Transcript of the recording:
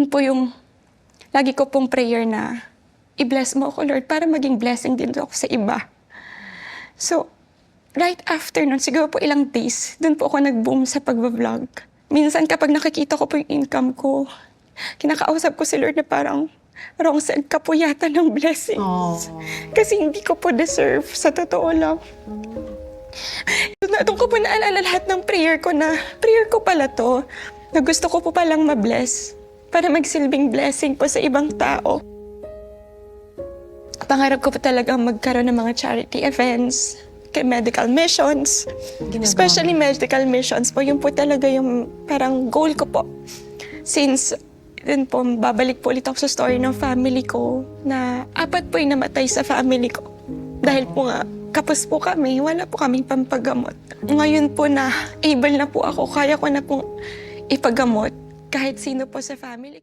Yun po yung lagi ko pong prayer na i-bless mo ako, Lord, para maging blessing din ako sa iba. So, right after nun, siguro po ilang days, dun po ako nag-boom sa pagbablog. Minsan kapag nakikita ko po yung income ko, kinakausap ko si Lord na parang, wrong side ka po yata ng blessings. Kasi hindi ko po deserve, sa totoo lang. Doon ko po naalala lahat ng prayer ko na, prayer ko pala to, na gusto ko po palang ma-bless para magsilbing blessing po sa ibang tao. Pangarap ko po talagang magkaroon ng mga charity events, medical missions. Especially medical missions po, yun po talaga yung parang goal ko po. Since din po, babalik po ulit ako sa story ng family ko na 4 po yung namatay sa family ko. Dahil po nga, kapos po kami, wala po kaming pampagamot. Ngayon po na able na po ako, kaya ko na pong ipagamot kahit sino po sa family ko.